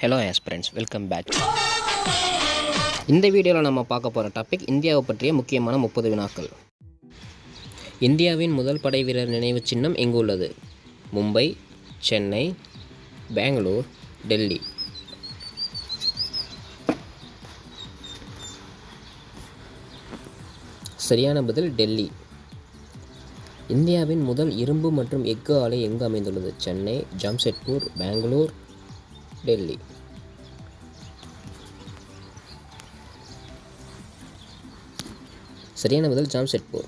Hello aspirants, welcome back. இந்த வீடியோவில் நம்ம பார்க்க போகிற டாபிக் இந்தியாவை பற்றிய முக்கியமான 30 வினாக்கள். இந்தியாவின் முதல் படை வீரர் நினைவு சின்னம் எங்கு உள்ளது? மும்பை, சென்னை, பெங்களூர், டெல்லி. சரியான பதில் டெல்லி. இந்தியாவின் முதல் இரும்பு மற்றும் எஃகு ஆலை எங்கு அமைந்துள்ளது? சென்னை, ஜாம்ஷெட்பூர், பெங்களூர், டெல்லி. சரியான பதில் ஜாம்ஷெட்பூர்.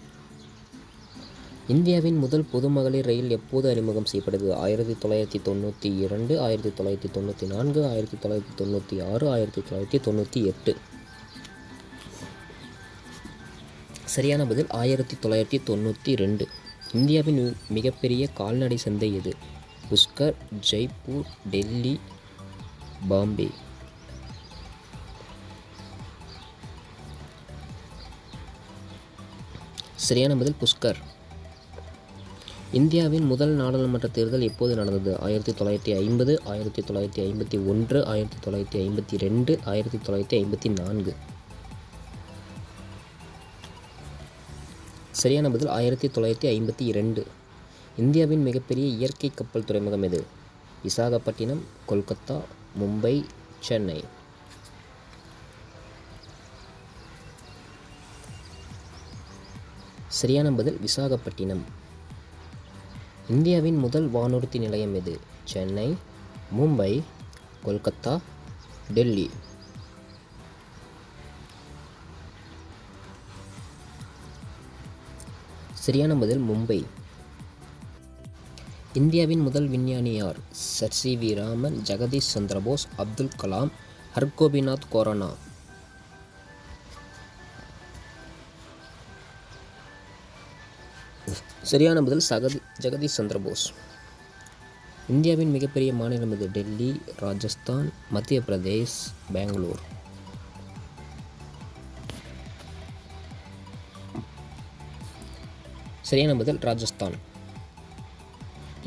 இந்தியாவின் முதல் பொது மகளிர் ரயில் எப்போது அறிமுகம் செய்யப்பட்டது? 1992, 1994, 1996, 1998. சரியான பதில் 1992. இந்தியாவின் மிகப்பெரிய கால்நடை சந்தை எது? புஷ்கர், ஜெய்ப்பூர், டெல்லி, பாம்பே. சரியான பதில் புஷ்கர். இந்தியாவின் முதல் நாடாளுமன்ற தேர்தல் எப்போது நடந்தது? 1950, 1951, 1952, 1954. சரியான பதில் 1952. இந்தியாவின் மிகப்பெரிய இயற்கை கப்பல் துறைமுகம் எது? விசாகப்பட்டினம், கொல்கத்தா, மும்பை, சென்னை. சரியான பதில் விசாகப்பட்டினம். இந்தியாவின் முதல் வானூர்தி நிலையம் எது? சென்னை, மும்பை, கொல்கத்தா, டெல்லி. சரியான பதில் மும்பை. இந்தியாவின் முதல் விஞ்ஞானி யார்? Sir C V. ராமன், ஜெகதீஷ் சந்திரபோஸ், அப்துல் கலாம், ஹர்கோபிநாத் கோரனா. சரியான பதில் ஜெகதீஷ் சந்திரபோஸ். இந்தியாவின் மிகப்பெரிய மாநிலம் எது? டெல்லி, ராஜஸ்தான், மத்திய பிரதேஷ், பெங்களூர். சரியான பதில் ராஜஸ்தான்.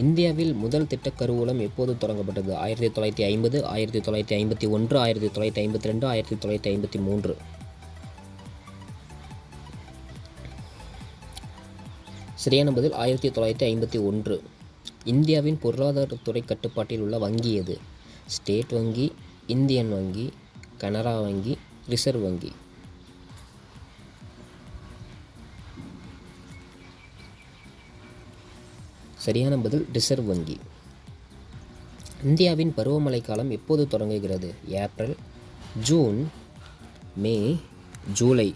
இந்தியாவில் முதல் திட்ட கருவூலம் எப்போது தொடங்கப்பட்டது? 1950, 1951, 1952, 1953. சரியான பதில் 1951. இந்தியாவின் பொருளாதாரத்துறை கட்டுப்பாட்டில் உள்ள வங்கி எது? ஸ்டேட் வங்கி, இந்தியன் வங்கி, கனரா வங்கி, ரிசர்வ் வங்கி. சரியான பதில் ரிசர்வ் வங்கி. இந்தியாவின் பருவமழை காலம் எப்போது தொடங்குகிறது? ஏப்ரல், ஜூன், மே, ஜூலை.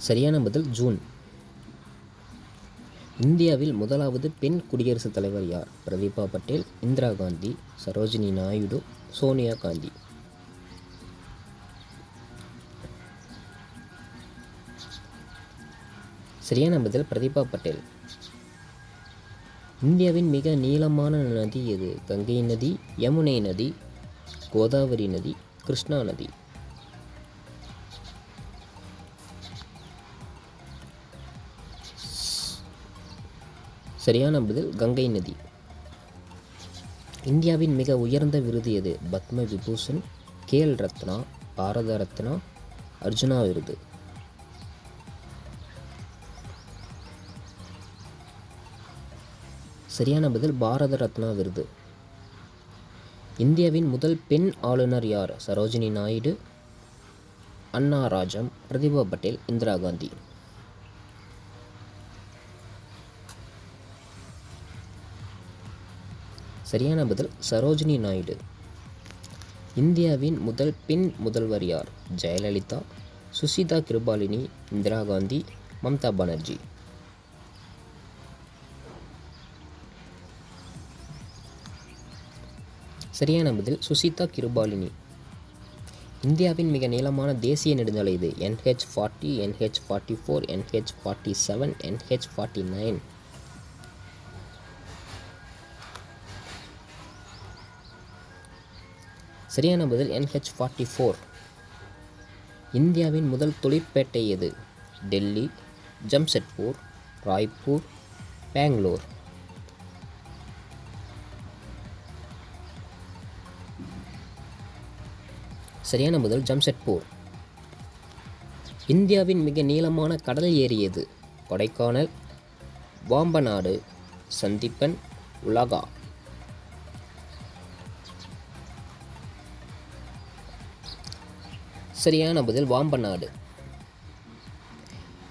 சரியான பதில் ஜூன். இந்தியாவில் முதலாவது பெண் குடியரசுத் தலைவர் யார்? பிரதீபா பட்டேல், இந்திரா காந்தி, சரோஜினி நாயுடு, சோனியா காந்தி. சரியான பதில் பிரதீபா பட்டேல். இந்தியாவின் மிக நீளமான நதி எது? கங்கை நதி, யமுனை நதி, கோதாவரி நதி, கிருஷ்ணா நதி. சரியான பதில் கங்கை நதி. இந்தியாவின் மிக உயர்ந்த விருது எது? பத்ம விபூஷன், கேல் ரத்னா, பாரத ரத்னா, அர்ஜுனா விருது. சரியான பதில் பாரத ரத்னா விருது. இந்தியாவின் முதல் பெண் ஆளுநர் யார்? சரோஜினி நாயுடு, அண்ணா ராஜம், பிரதிபா பட்டேல், இந்திரா காந்தி. சரியான பதில் சரோஜினி நாயுடு. இந்தியாவின் முதல் பெண் முதல்வர் யார்? ஜெயலலிதா, சுசிதா கிருபாலினி, இந்திரா காந்தி, மம்தா பானர்ஜி. சரியான பதில் சுசிதா கிருபாலினி. இந்தியாவின் மிக நீளமான தேசிய நெடுஞ்சாலை இது? NH40, NH44, NH47, NH49. சரியான பதில் NH44. இந்தியாவின் முதல் தொழிற்பேட்டை எது? டெல்லி, ஜம்ஷெட்பூர், ராய்ப்பூர், பெங்களூர். சரியான பதில் ஜம்ஷெட்பூர். இந்தியாவின் மிக நீளமான கடல் ஏரி எது? கொடைக்கானல், வாம்பநாடு, சந்திப்பன், உலகா. சரியான பதில் வாம்பநாடு.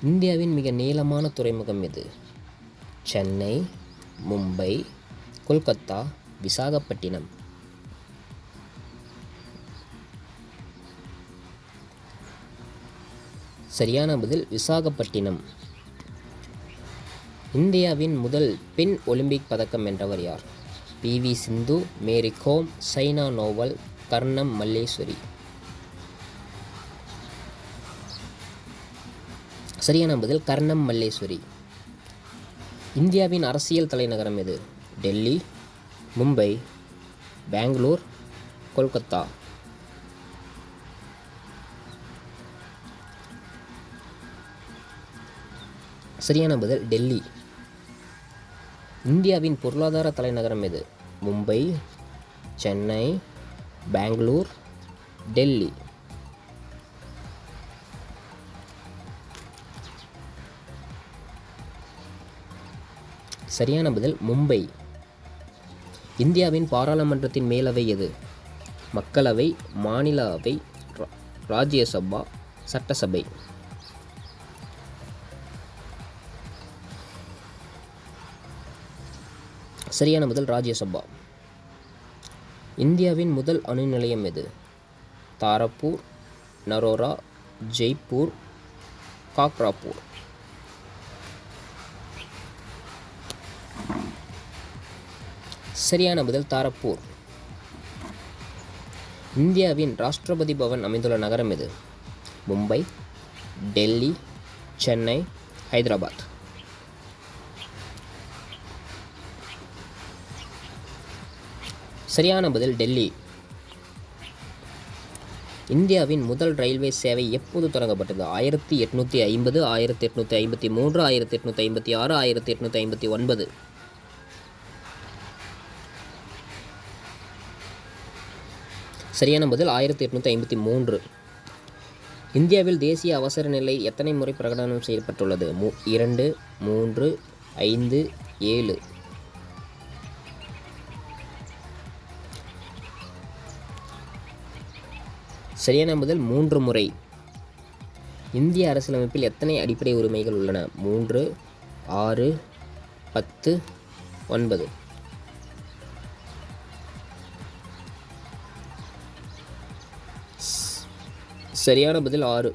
இந்தியாவின் மிக நீளமான துறைமுகம் எது? சென்னை, மும்பை, கொல்கத்தா, விசாகப்பட்டினம். சரியான பதில் விசாகப்பட்டினம். இந்தியாவின் முதல் பெண் ஒலிம்பிக் பதக்கம் வென்றவர் யார்? PV சிந்து, மேரி கோம், சைனா நோவல், கர்ணம் மல்லேஸ்வரி. சரியான பதில் கர்ணம் மல்லேஸ்வரி. இந்தியாவின் அரசியல் தலைநகரம் எது? டெல்லி, மும்பை, பெங்களூர், கொல்கத்தா. சரியான பதில் டெல்லி. இந்தியாவின் பொருளாதார தலைநகரம் எது? மும்பை, சென்னை, பெங்களூர், டெல்லி. சரியான பதில் மும்பை. இந்தியாவின் பாராளுமன்றத்தின் மேலவை எது? மக்களவை, மாநில அவை, ராஜ்யசபா, சட்டசபை. சரியான பதில் ராஜ்யசபா. இந்தியாவின் முதல் அணு நிலையம் எது? தாராப்பூர், நரோரா, ஜெய்ப்பூர், காக்ராப்பூர். சரியான பதில் தாராப்பூர். இந்தியாவின் ராஷ்டிரபதி பவன் அமைந்துள்ள நகரம் எது? மும்பை, டெல்லி, சென்னை, ஹைதராபாத். சரியான பதில் டெல்லி. இந்தியாவின் முதல் ரயில்வே சேவை எப்போது தொடங்கப்பட்டது? 1850, 1853, 1856, 1859. சரியான பதில் 1853. இந்தியாவில் தேசிய அவசர நிலை எத்தனை முறை பிரகடனம் செய்யப்பட்டுள்ளது? 2, 3, 5, 7. சரியான பதில் 3 முறை. இந்திய அரசியலமைப்பில் எத்தனை அடிப்படை உரிமைகள் உள்ளன? 3, 6, 10, 9. சரியான பதில் 6.